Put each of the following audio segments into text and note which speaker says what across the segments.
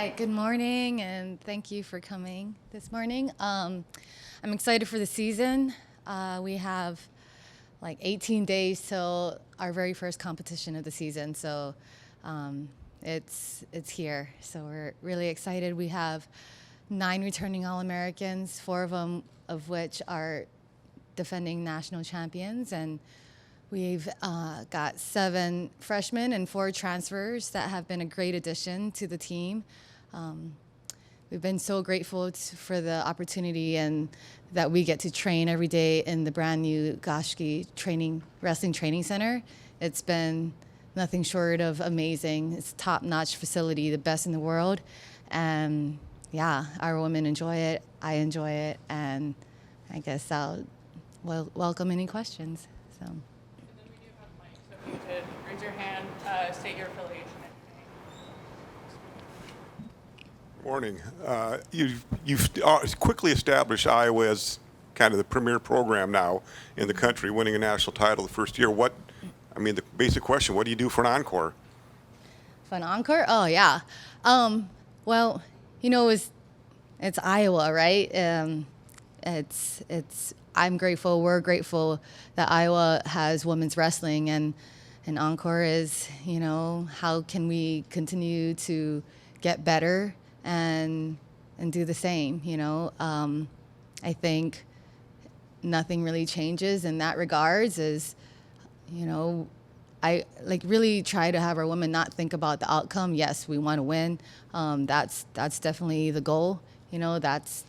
Speaker 1: right, good morning, and thank you for coming this morning. I'm excited for the season. We have like 18 days till our very first competition of the season, so it's here. So we're really excited. We have 9 returning All-Americans, 4 of them of which are defending national champions, and we've got 7 freshmen and 4 transfers that have been a great addition to the team. We've been so grateful for the opportunity and that we get to train every day in the brand new Goshki Wrestling Training Center. It's been nothing short of amazing. It's a top-notch facility, the best in the world. And yeah, our women enjoy it, I enjoy it, and I guess I'll welcome any questions. So.
Speaker 2: And then we do have mics, so if you could raise your hand, state your affiliation.
Speaker 3: Morning. You've quickly established Iowa as kind of the premier program now in the country, winning a national title the first year. The basic question, what do you do for an encore?
Speaker 1: For an encore? Oh, yeah. Well, it's Iowa, right? I'm grateful, we're grateful that Iowa has women's wrestling, and encore is, how can we continue to get better and do the same, I think nothing really changes in that regards is, I really try to have our women not think about the outcome. Yes, we want to win. That's definitely the goal. That's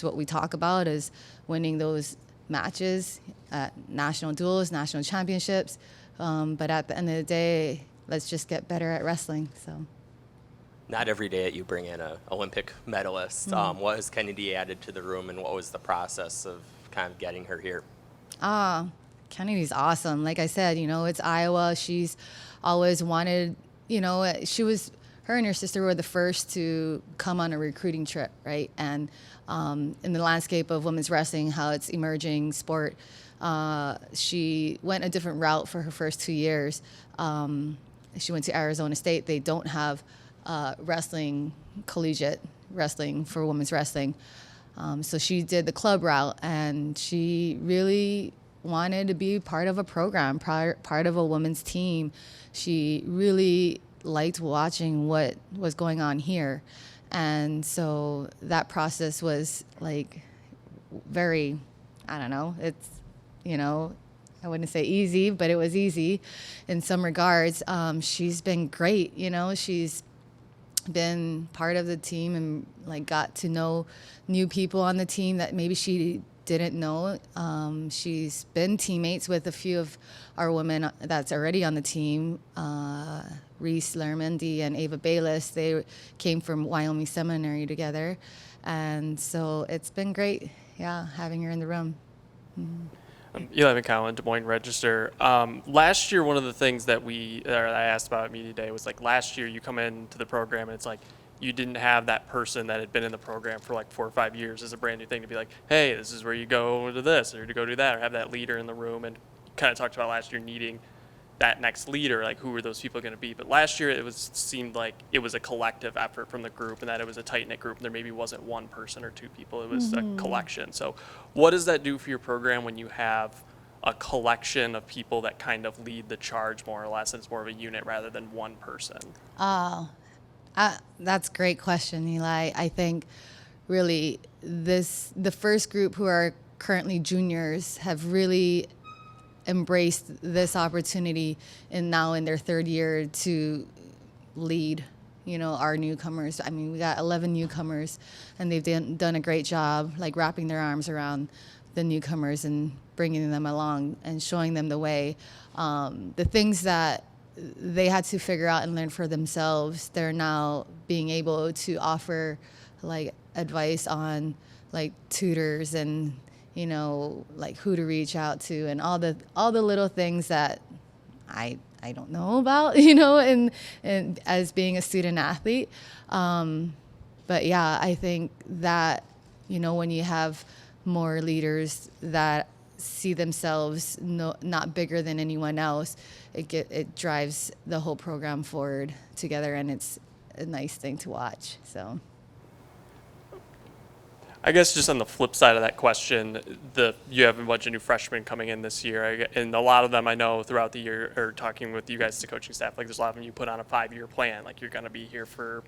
Speaker 1: what we talk about is winning those matches at national duels, national championships. But at the end of the day, let's just get better at wrestling. So.
Speaker 4: Not every day that you bring in an Olympic medalist. What has Kennedy added to the room, and what was the process of kind of getting her here?
Speaker 1: Kennedy's awesome. Like I said, it's Iowa. She's always wanted, her and her sister were the first to come on a recruiting trip, right? And in the landscape of women's wrestling, how it's emerging sport, she went a different route for her first 2 years. She went to Arizona State. They don't have collegiate wrestling for women's wrestling. So she did the club route, and she really wanted to be part of a program, part of a women's team. She really liked watching what was going on here. And so that process was very, I don't know, it's, I wouldn't say easy, but it was easy in some regards. She's been great, she's been part of the team and got to know new people on the team that maybe she didn't know. She's been teammates with a few of our women that's already on the team. Reese Laramendi and Ava Bayless, they came from Wyoming Seminary together. And so it's been great, having her in the room.
Speaker 5: Eli McCowan, Des Moines Register. Last year, one of the things that I asked about at Media Day was last year you come into the program and it's you didn't have that person that had been in the program for 4 or 5 years as a brand new thing to be hey, this is where you go to this or to go do that, or have that leader in the room. And kind of talked about last year needing that next leader, who are those people going to be. But last year seemed like it was a collective effort from the group, and that it was a tight-knit group, and there maybe wasn't one person or 2 people. It was a collection. So what does that do for your program when you have a collection of people that kind of lead the charge more or less, and it's more of a unit rather than one person?
Speaker 1: That's a great question, Eli. I think really the first group who are currently juniors have really embraced this opportunity and now in their 3rd year to lead, our newcomers. I mean, we got 11 newcomers, and they've done a great job, wrapping their arms around the newcomers and bringing them along and showing them the way. The things that they had to figure out and learn for themselves, they're now being able to offer advice on tutors and who to reach out to and all the little things that I don't know about, and as being a student athlete. But yeah, I think that, when you have more leaders that see themselves not bigger than anyone else, it drives the whole program forward together, and it's a nice thing to watch. So.
Speaker 5: I guess just on the flip side of that question, you have a bunch of new freshmen coming in this year, and a lot of them I know throughout the year are talking with you guys, the coaching staff. Like there's a lot of them you put on a 5-year plan. Like you're going to be here for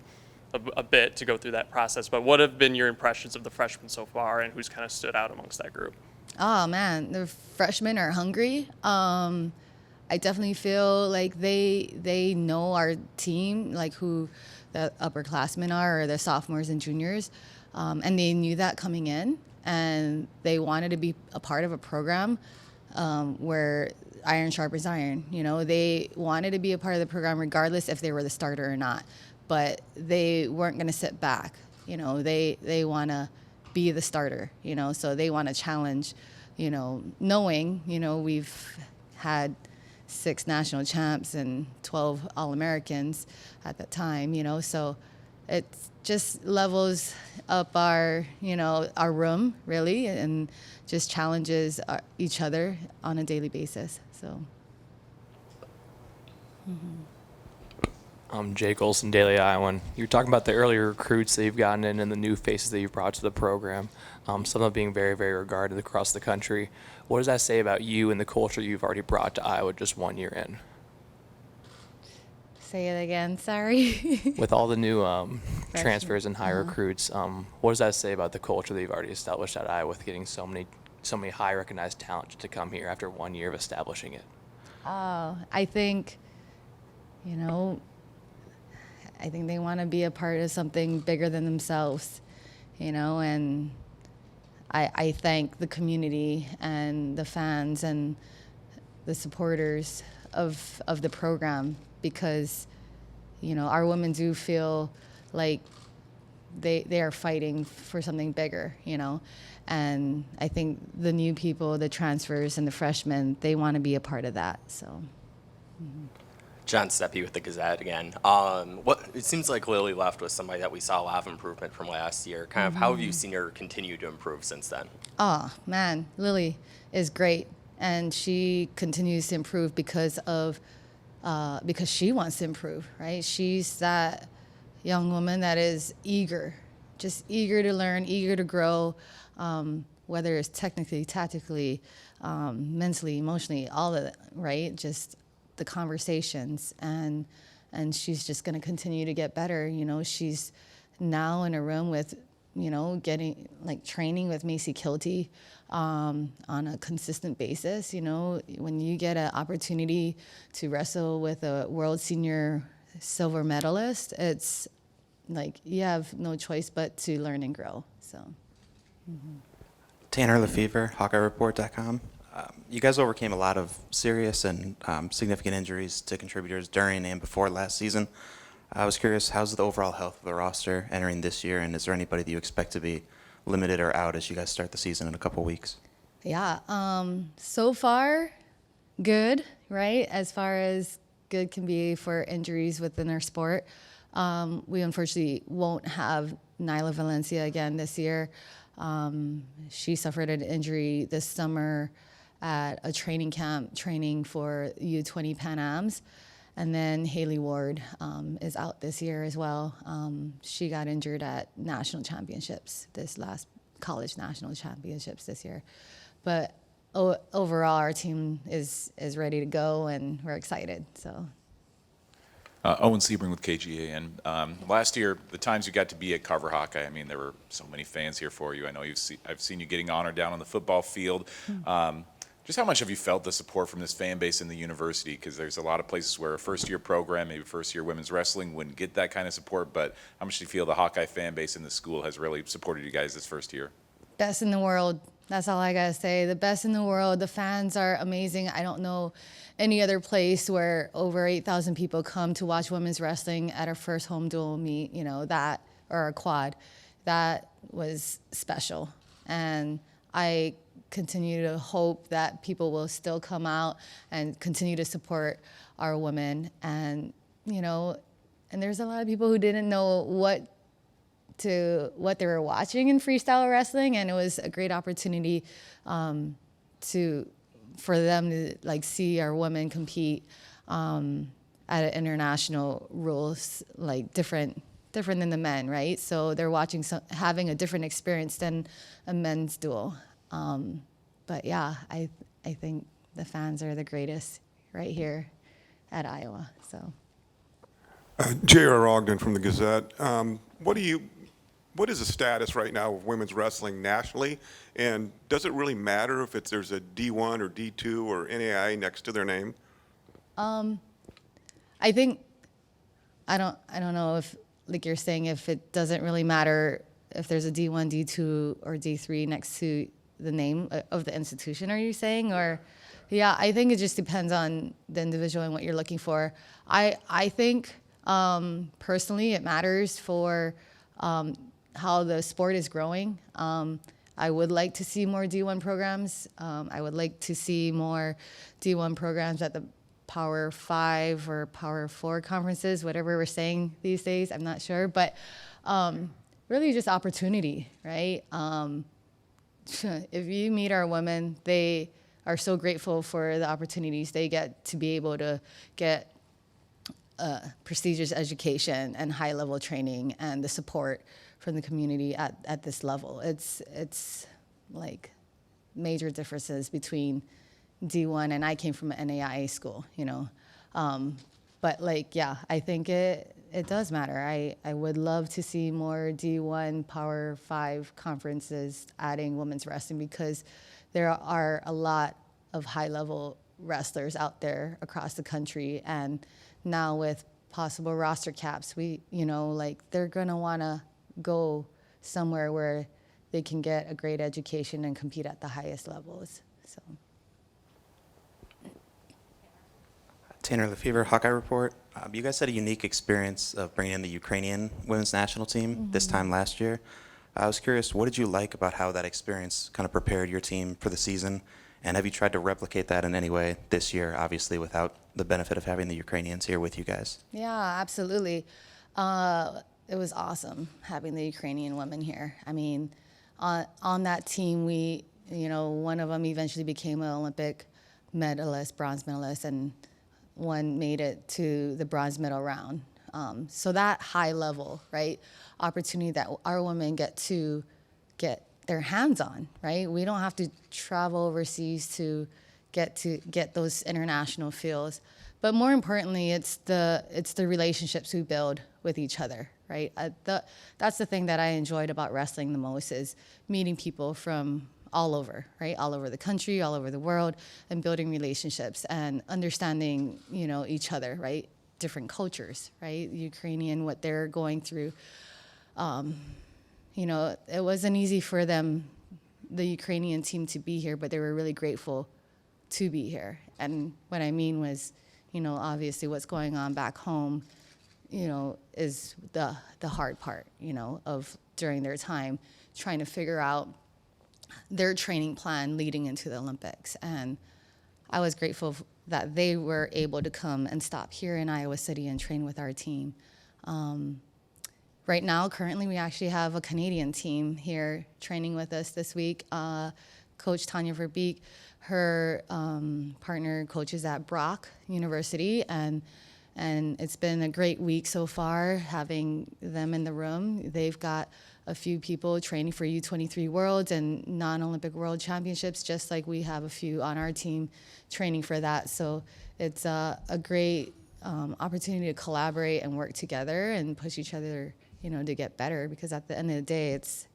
Speaker 5: a bit to go through that process. But what have been your impressions of the freshmen so far, and who's kind of stood out amongst that group?
Speaker 1: Oh man, the freshmen are hungry. I definitely feel like they know our team, like who the upperclassmen are, or the sophomores and juniors. And they knew that coming in, and they wanted to be a part of a program where iron sharpens iron. You know, they wanted to be a part of the program regardless if they were the starter or not. But they weren't going to sit back. You know, they want to be the starter. You know, so they want to challenge. You know, knowing we've had 6 national champs and 12 All-Americans at that time. You know, so. It just levels up our room, really, and just challenges each other on a daily basis. So.
Speaker 6: I'm Jake Olson, Daily Iowan. You were talking about the earlier recruits that you've gotten in and the new faces that you've brought to the program, some of them being very, very regarded across the country. What does that say about you and the culture you've already brought to Iowa just 1 year in?
Speaker 1: Say it again, sorry.
Speaker 6: With all the new transfers and high recruits, what does that say about the culture that you've already established at Iowa with getting so many high recognized talent to come here after 1 year of establishing it?
Speaker 1: I think, I think they want to be a part of something bigger than themselves, and I thank the community and the fans and the supporters of the program, because our women do feel like they are fighting for something bigger, and I think the new people, the transfers and the freshmen, they want to be a part of that. So
Speaker 4: John Steppe with the Gazette again. It seems like Lily left with somebody that we saw a lot of improvement from last year. Kind of how have you seen her continue to improve since then?
Speaker 1: Oh man, Lily is great, and she continues to improve because she wants to improve, right? She's that young woman that is just eager to learn, eager to grow, whether it's technically, tactically, mentally, emotionally, all of it, right? Just the conversations, and she's just going to continue to get better. She's now in a room with, getting training with Macy Kilty on a consistent basis. When you get an opportunity to wrestle with a world senior silver medalist, it's like you have no choice but to learn and grow. So.
Speaker 7: Tanner Lefevre, HawkeyeReport.com. You guys overcame a lot of serious and significant injuries to contributors during and before last season. I was curious, how's the overall health of the roster entering this year, and is there anybody that you expect to be limited or out as you guys start the season in a couple weeks?
Speaker 1: Yeah, so far, good, right? As far as good can be for injuries within our sport. We unfortunately won't have Nyla Valencia again this year. She suffered an injury this summer at a training camp training for U20 Pan Ams. And then Haley Ward is out this year as well. She got injured at national championships, this last college national championships this year. But overall, our team is ready to go, and we're excited. So.
Speaker 8: Owen Sebring with KGA, and last year, the times you got to be at Carver Hawkeye, I mean, there were so many fans here for you. I know I've seen you getting honored down on the football field. Just how much have you felt the support from this fan base in the university? Because there's a lot of places where a first-year program, maybe first-year women's wrestling, wouldn't get that kind of support. But how much do you feel the Hawkeye fan base in the school has really supported you guys this first year?
Speaker 1: Best in the world. That's all I gotta say. The best in the world. The fans are amazing. I don't know any other place where over 8,000 people come to watch women's wrestling at our first home dual meet, that, or a quad. That was special. And I continue to hope that people will still come out and continue to support our women. And, and there's a lot of people who didn't know what they were watching in freestyle wrestling, and it was a great opportunity for them to see our women compete. at an international rules, like different than the men, right? So they're watching having a different experience than a men's duel. But yeah, I think the fans are the greatest right here at Iowa. So
Speaker 3: J.R. Ogden from the Gazette. What is the status right now of women's wrestling nationally? And does it really matter if there's a D1 or D2 or NAI next to their name?
Speaker 1: I think I don't know if, like you're saying, if it doesn't really matter if there's a D1, D2, or D3 next to the name of the institution. Are you saying? Or yeah, I think it just depends on the individual and what you're looking for. I think personally it matters for how the sport is growing. I would like to see more D1 programs. I would like to see more D1 programs at the Power 5 or Power 4 conferences, whatever we're saying these days. I'm not sure, but really just opportunity, right? If you meet our women, they are so grateful for the opportunities they get to be able to get prestigious education and high-level training and the support from the community at this level. It's like major differences between D1, and I came from an NAIA school, you know. But like, yeah, I think it does matter. I would love to see more D1 Power 5 conferences adding women's wrestling, because there are a lot of high-level wrestlers out there across the country, and now with possible roster caps, they're gonna wanna go somewhere where they can get a great education and compete at the highest levels. So.
Speaker 7: Tanner Lefevre, Hawkeye Report. You guys had a unique experience of bringing in the Ukrainian women's national team this time last year. I was curious, what did you like about how that experience kind of prepared your team for the season? And have you tried to replicate that in any way this year, obviously without the benefit of having the Ukrainians here with you guys?
Speaker 1: Yeah, absolutely. It was awesome having the Ukrainian women here. I mean, on that team, one of them eventually became an Olympic medalist, bronze medalist, and one made it to the bronze medal round. So that high level, right, opportunity that our women get to get their hands on, right? We don't have to travel overseas to get those international feels. But more importantly, it's the relationships we build with each other, right? That's the thing that I enjoyed about wrestling the most, is meeting people from all over, right? All over the country, all over the world, and building relationships and understanding, each other, right? Different cultures, right? Ukrainian, what they're going through. It wasn't easy for them, the Ukrainian team, to be here, but they were really grateful to be here. And what I mean was, obviously what's going on back home, is the hard part, of during their time trying to figure out their training plan leading into the Olympics. And I was grateful that they were able to come and stop here in Iowa City and train with our team. Right now, currently, we actually have a Canadian team here training with us this week. Coach Tanya Verbeek, her partner coaches at Brock University, and it's been a great week so far having them in the room. They've got a few people training for U23 Worlds and non-Olympic World Championships, just like we have a few on our team training for that. So it's a great opportunity to collaborate and work together and push each other, to get better, because at the end of the day, it's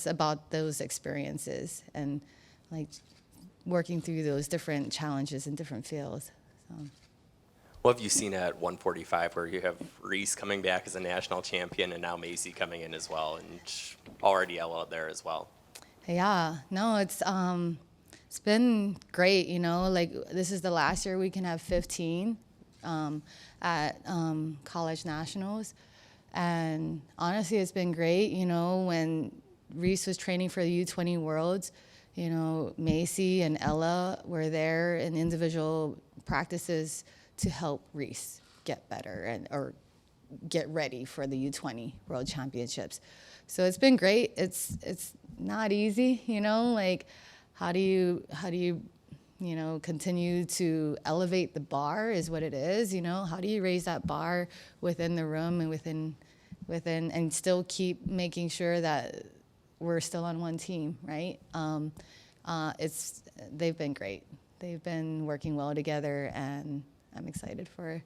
Speaker 1: about those experiences and like working through those different challenges in different fields. So.
Speaker 4: What have you seen at 145, where you have Reese coming back as a national champion and now Macy coming in as well, and already out there as well?
Speaker 1: Yeah, no, it's been great. Like this is the last year we can have 15 at college nationals, and honestly, it's been great. When Reese was training for the U20 Worlds, Macy and Ella were there in individual practices to help Reese get better or get ready for the U20 World Championships. So it's been great. It's not easy, like how do you continue to elevate the bar is what it is. How do you raise that bar within the room and within and still keep making sure that we're still on one team, right? They've been great. They've been working well together, and I'm excited for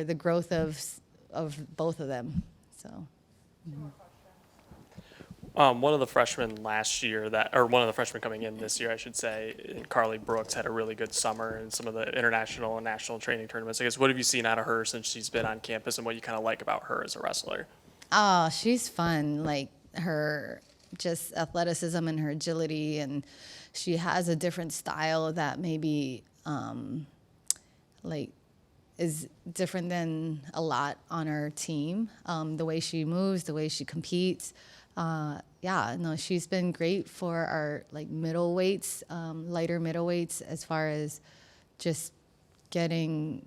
Speaker 1: the growth of both of them. So.
Speaker 5: One of the freshmen last year one of the freshmen coming in this year, I should say, Carly Brooks, had a really good summer in some of the international and national training tournaments. I guess, what have you seen out of her since she's been on campus, and what you kind of like about her as a wrestler?
Speaker 1: Oh, she's fun. Like her just athleticism and her agility, and she has a different style that maybe is different than a lot on our team. The way she moves, the way she competes. She's been great for our middleweights, lighter middleweights, as far as just getting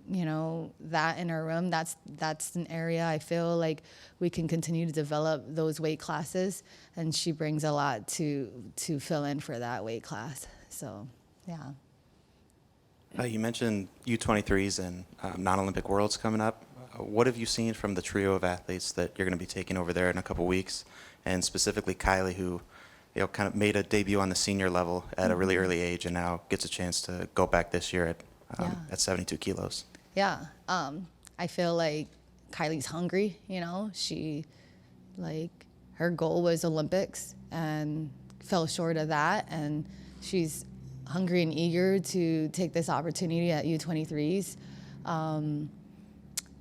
Speaker 1: that in our room. That's an area I feel like we can continue to develop those weight classes, and she brings a lot to fill in for that weight class. So, yeah.
Speaker 7: You mentioned U23s and non-Olympic Worlds coming up. What have you seen from the trio of athletes that you're going to be taking over there in a couple weeks, and specifically Kylie, who kind of made a debut on the senior level at a really early age, and now gets a chance to go back this year at 72 kilos?
Speaker 1: Yeah, I feel like Kylie's hungry. She her goal was Olympics and fell short of that, and she's hungry and eager to take this opportunity at U23s.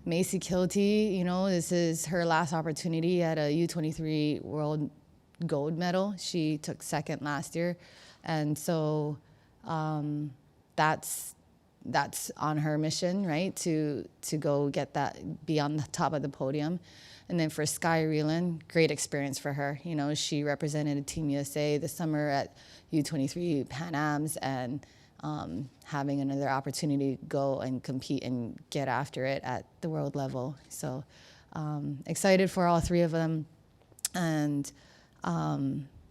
Speaker 1: Macy Kilty, this is her last opportunity at a U23 World gold medal. She took second last year, and so that's on her mission, right? To go get that, be on the top of the podium. And then for Sky Reeland, great experience for her. She represented Team USA this summer at U23 Pan Ams, and having another opportunity to go and compete and get after it at the world level. So excited for all three of them. And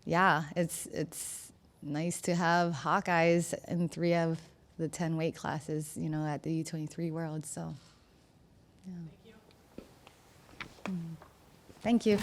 Speaker 1: it's nice to have Hawkeyes in 3 of the 10 weight classes, at the U23 Worlds. So, yeah. Thank you.